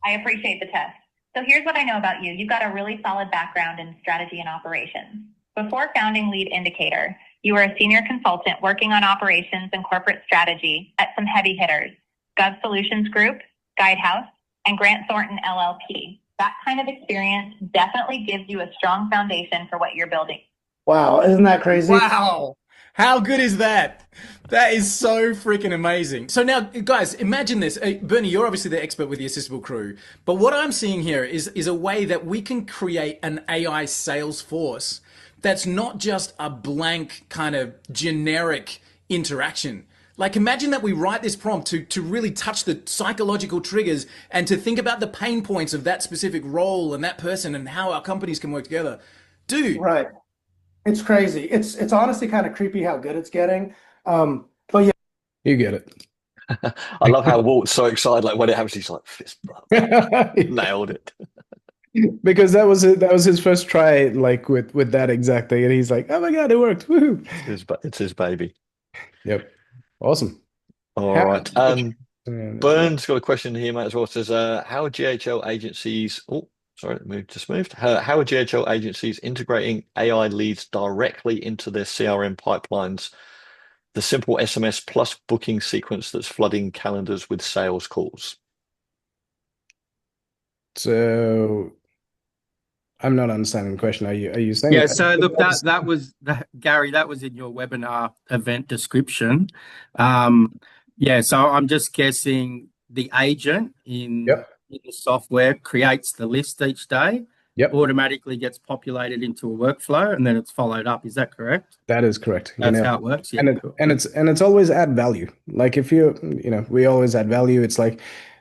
I appreciate the test. So here's what I know about you. You've got a really solid background in strategy and operations. Before founding Lead Indicator, you were a senior consultant working on operations and corporate strategy at some heavy hitters, Gov Solutions Group, Guidehouse, and Grant Thornton LLP. That kind of experience definitely gives you a strong foundation for what you're building. Wow, isn't that crazy? Wow. How good is that? That is so freaking amazing. So now, guys, imagine this. Bernie, you're obviously the expert with the Assistable crew. But what I'm seeing here is a way that we can create an AI sales force that's not just a blank kind of generic interaction. Like imagine that we write this prompt to really touch the psychological triggers and to think about the pain points of that specific role and that person and how our companies can work together. Dude. Right. It's crazy. It's honestly kind of creepy how good it's getting. But yeah, You get it. I love how Walt's so excited, like when it happens, he's like, fist bump. Nailed it. Because that was his first try, like with that exact thing, and he's like, "Oh my God, it worked! Woohoo!" It's his baby. Yep, awesome. All How- right. Bern's got a question here, mate, as well. It says, how are GHL agencies? Oh, sorry, just moved. How are GHL agencies integrating AI leads directly into their CRM pipelines? The simple SMS plus booking sequence that's flooding calendars with sales calls. So I'm not understanding the question. Are you saying? Yeah, so look, that was Gary, that was in your webinar event description. Yeah, so I'm just guessing the agent in the software creates the list each day, automatically gets populated into a workflow, and then it's followed up. Is that correct? That is correct. That's how it works. Yeah, and it's always add value. Like if we always add value. It's like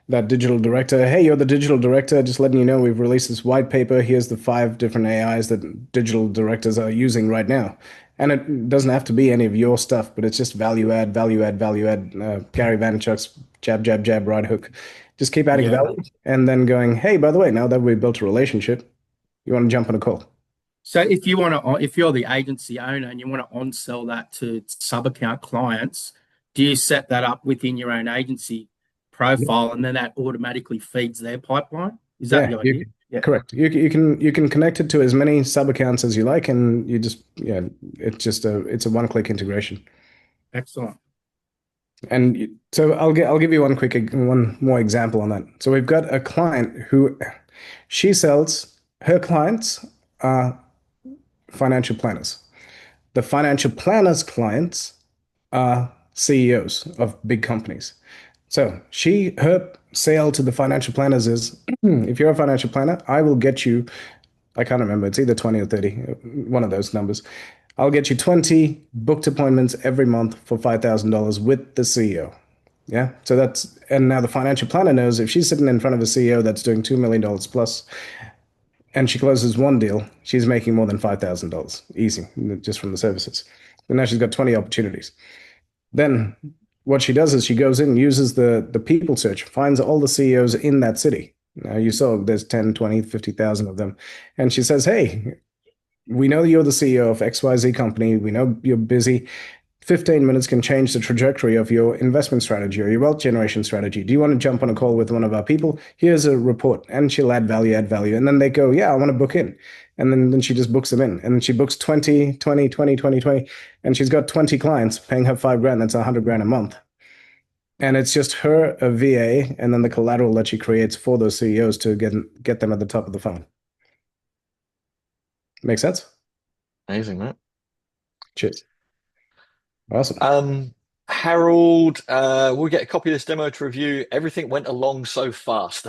that digital director. Hey, you're the digital director. Just letting you know, we've released this white paper. Here's the 5 different AIs that digital directors are using right now. And it doesn't have to be any of your stuff, but it's just value add, value add, value add. Gary Vaynerchuk's jab, jab, jab, right hook. Just keep adding value, and then going, hey, by the way, now that we've built a relationship, you want to jump on a call. So if you're the agency owner and you want to on-sell that to sub-account clients, do you set that up within your own agency profile, and then that automatically feeds their pipeline? Is that the idea? Correct. You can connect it to as many sub accounts as you like, and you just it's a one-click integration. Excellent. And so I'll give you one more example on that. So we've got a client who she sells, her clients are financial planners. The financial planners' clients are CEOs of big companies. So her sale to the financial planners is, if you're a financial planner, I will get you, I can't remember, it's either 20 or 30, one of those numbers. I'll get you 20 booked appointments every month for $5,000 with the CEO. Yeah. So and now the financial planner knows if she's sitting in front of a CEO that's doing $2 million plus, and she closes one deal, she's making more than $5,000 easy, just from the services. And now she's got 20 opportunities. Then what she does is she goes in, uses the people search, finds all the CEOs in that city. Now you saw there's 10, 20, 50,000 of them. And she says, hey, we know you're the CEO of XYZ company. We know you're busy. 15 minutes can change the trajectory of your investment strategy or your wealth generation strategy. Do you want to jump on a call with one of our people? Here's a report. And she'll add value. And then they go, yeah, I want to book in. And then she just books them in. And then she books 20, 20, 20, 20, 20. And she's got 20 clients paying her $5,000. That's $100,000 a month. And it's just her, a VA, and then the collateral that she creates for those CEOs to get them at the top of the funnel. Make sense? Amazing, man. Cheers. Awesome. Harold, we'll get a copy of this demo to review. Everything went along so fast.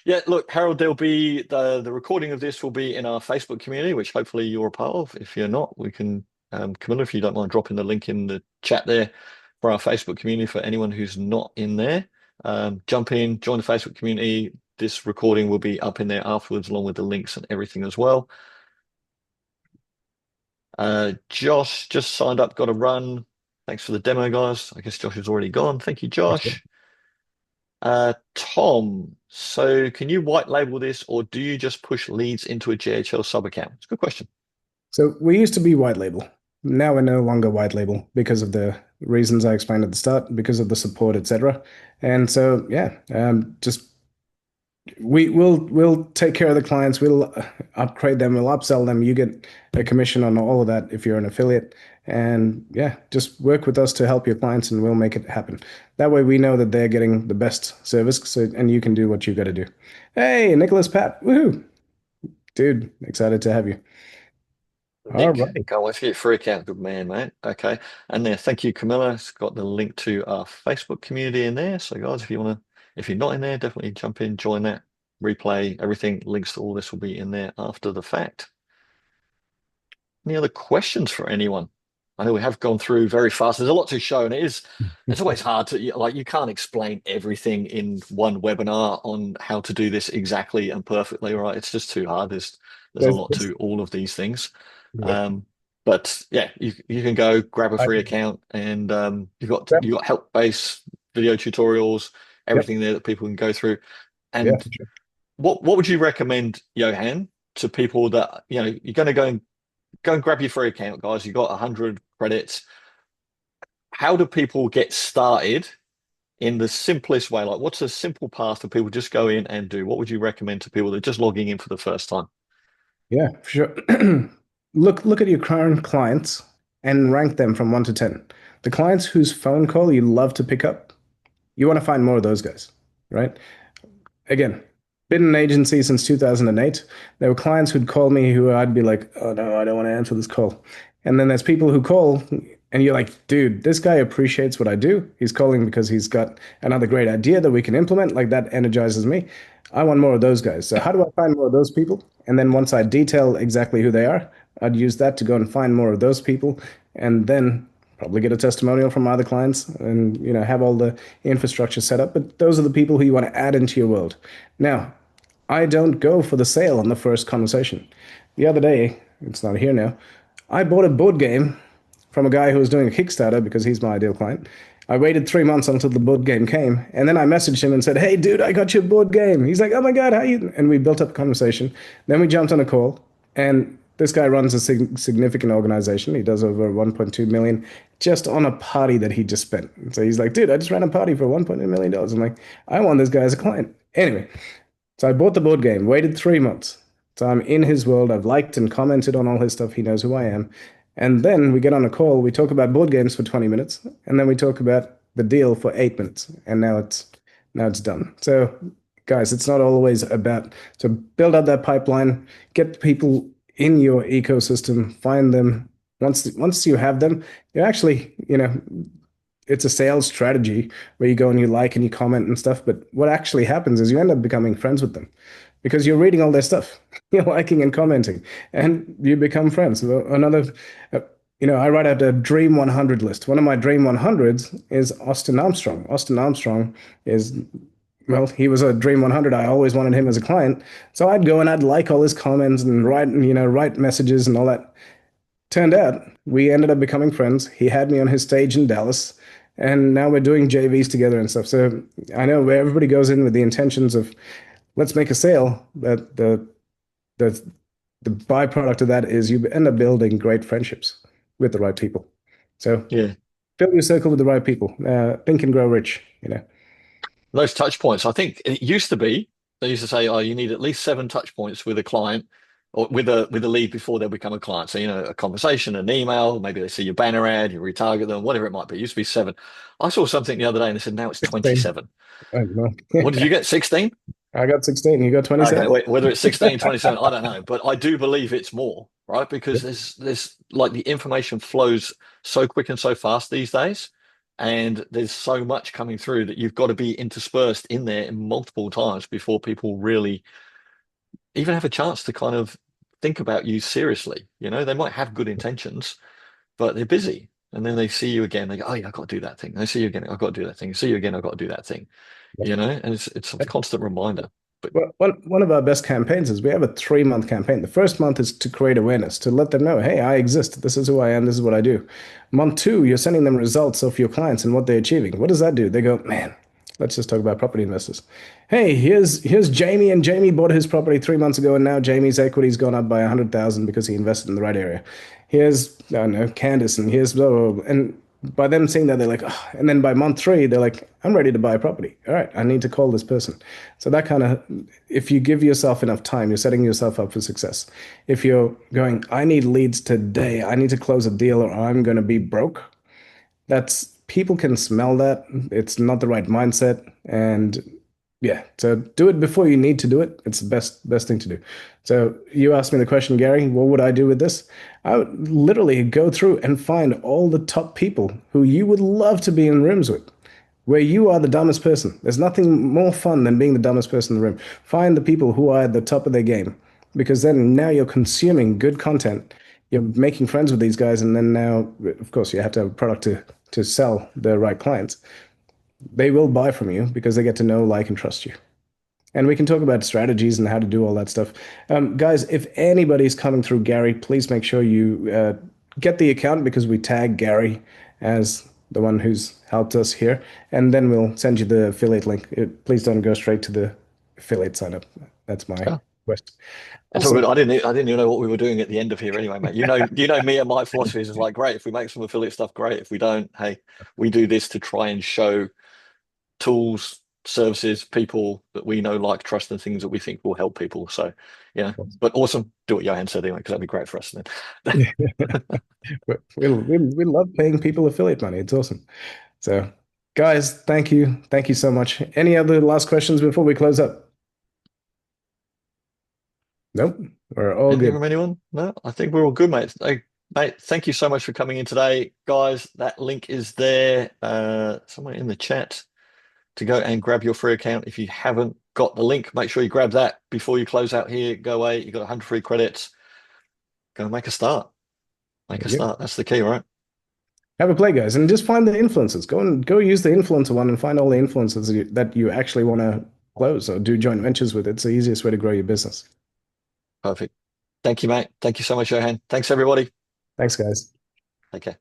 Yeah, look, Harold, there'll be the recording of this will be in our Facebook community, which hopefully you're a part of. If you're not, we can come in if you don't mind dropping the link in the chat there for our Facebook community for anyone who's not in there. Jump in, join the Facebook community, this recording will be up in there afterwards, along with the links and everything as well. Josh just signed up, got a run. Thanks for the demo, guys. I guess Josh is already gone. Thank you, Josh. Tom, so can you white label this, or do you just push leads into a GHL sub account? It's a good question. So we used to be white label. Now we're no longer white label because of the reasons I explained at the start, because of the support, etc. And so, yeah, just we'll take care of the clients. We'll upgrade them. We'll upsell them. You get a commission on all of that if you're an affiliate. And yeah, just work with us to help your clients, and we'll make it happen. That way, we know that they're getting the best service. So, and you can do what you got to do. Hey, Nicholas Pat, woohoo, dude! Excited to have you. All Nick, right. can't wait to get your free account. Good man, mate. Okay. And there, thank you, Camilla. It's got the link to our Facebook community in there. So guys, if you're not in there, definitely jump in, join that, replay, everything. Links to all this will be in there after the fact. Any other questions for anyone? I know we have gone through very fast. There's a lot to show, and it's always hard to, like, you can't explain everything in one webinar on how to do this exactly and perfectly, right? It's just too hard. There's a lot to all of these things. But yeah, you can go grab a free account, and you've got help-based video tutorials, everything there that people can go through. And what would you recommend, Johann, to people that, you're going to go and grab your free account, guys? You got 100 credits. How do people get started in the simplest way? Like, what's a simple path for people just go in and do? What would you recommend to people that are just logging in for the first time? Yeah, for sure. Look at your current clients and rank them from 1 to 10. The clients whose phone call you love to pick up, you want to find more of those guys, right? Again, been in an agency since 2008. There were clients who'd call me who I'd be like, oh no, I don't want to answer this call. And then there's people who call and you're like, dude, this guy appreciates what I do. He's calling because he's got another great idea that we can implement. Like, that energizes me. I want more of those guys. So how do I find more of those people? And then once I detail exactly who they are, I'd use that to go and find more of those people, and then probably get a testimonial from other clients, and have all the infrastructure set up. But those are the people who you want to add into your world. Now, I don't go for the sale on the first conversation. The other day, it's not here now, I bought a board game from a guy who was doing a Kickstarter because he's my ideal client. I waited 3 months until the board game came, and then I messaged him and said, hey, dude, I got your board game. He's like, oh my God, how you? And we built up a conversation. Then we jumped on a call, and this guy runs a significant organization. He does over 1.2 million just on a party that he just spent. So he's like, dude, I just ran a party for $1.2 million. I'm like, I want this guy as a client. Anyway, so I bought the board game, waited 3 months. So I'm in his world. I've liked and commented on all his stuff. He knows who I am. And then we get on a call. We talk about board games for 20 minutes. And then we talk about the deal for 8 minutes. And now it's done. So guys, it's not always about to build out that pipeline, get people in your ecosystem, find them. Once you have them, you actually, it's a sales strategy where you go and you like and you comment and stuff. But what actually happens is you end up becoming friends with them because you're reading all their stuff, you're liking and commenting, and you become friends. I write out a Dream 100 list. One of my Dream 100s is Austin Armstrong. Austin Armstrong is, well, he was a Dream 100. I always wanted him as a client. So I'd go and I'd like all his comments and write messages and all that. Turned out we ended up becoming friends. He had me on his stage in Dallas, and now we're doing JVs together and stuff. So I know where everybody goes in with the intentions of, let's make a sale, but the byproduct of that is you end up building great friendships with the right people. So yeah, fill your circle with the right people. Think and grow rich, Those touch points, I think it used to be, they used to say, oh, you need at least 7 touch points with a client or with a lead before they become a client. So, a conversation, an email, maybe they see your banner ad, you retarget them, whatever it might be. It used to be 7. I saw something the other day and they said, now it's 27. What did you get? 16? I got 16. You got 27? Okay, whether it's 16, 27, I don't know. But I do believe it's more, right? Because there's like the information flows so quick and so fast these days. And there's so much coming through that you've got to be interspersed in there multiple times before people really even have a chance to kind of think about you seriously. They might have good intentions, but they're busy. And then they see you again. They go, oh yeah, I've got to do that thing. They see you again. I've got to do that thing. See you again. I've got to do that thing. And it's a constant reminder. Well, one of our best campaigns is we have a 3-month campaign. The first month is to create awareness, to let them know, hey, I exist. This is who I am. This is what I do. Month 2, you're sending them results of your clients and what they're achieving. What does that do? They go, man, let's just talk about property investors. Hey, here's Jamie, and Jamie bought his property 3 months ago, and now Jamie's equity's gone up by 100,000 because he invested in the right area. Here's, I don't know, Candace, and here's blah, blah, blah. And by them seeing that, they're like, oh. And then by month 3, they're like, I'm ready to buy a property. All right, I need to call this person. So that kind of, if you give yourself enough time, you're setting yourself up for success. If you're going, I need leads today, I need to close a deal, or I'm going to be broke, that's, people can smell that. It's not the right mindset. And yeah, so do it before you need to do it. It's the best thing to do. So you asked me the question, Gary, what would I do with this? I would literally go through and find all the top people who you would love to be in rooms with, where you are the dumbest person. There's nothing more fun than being the dumbest person in the room. Find the people who are at the top of their game, because then now you're consuming good content. You're making friends with these guys, and then now, of course, you have to have a product to sell the right clients. They will buy from you because they get to know, like, and trust you. And we can talk about strategies and how to do all that stuff. Guys, if anybody's coming through Gary, please make sure you get the account, because we tag Gary as the one who's helped us here. And then we'll send you the affiliate link. Please don't go straight to the affiliate sign up. That's my request. That's all good. I didn't even know what we were doing at the end of here anyway, mate. You know me and my philosophy is like, great, if we make some affiliate stuff, great. If we don't, hey, we do this to try and show tools, services, people that we know, like, trust, and things that we think will help people. So, yeah, but awesome. Do what Johann said anyway, because that'd be great for us then. we love paying people affiliate money. It's awesome. So, guys, thank you so much. Any other last questions before we close up? Nope, we're all Anything good. from anyone? No, I think we're all good, mate. Hey, mate, thank you so much for coming in today, guys. That link is there somewhere in the chat to go and grab your free account. If you haven't got the link, make sure you grab that before you close out here. Go away. You've got 100 free credits. Go and make a start. Make a start. That's the key, right? Have a play, guys, and just find the influencers. Go use the influencer one and find all the influencers that you actually want to close or do joint ventures with. It's the easiest way to grow your business. Perfect. Thank you, mate. Thank you so much, Johann. Thanks, everybody. Thanks, guys. Take care.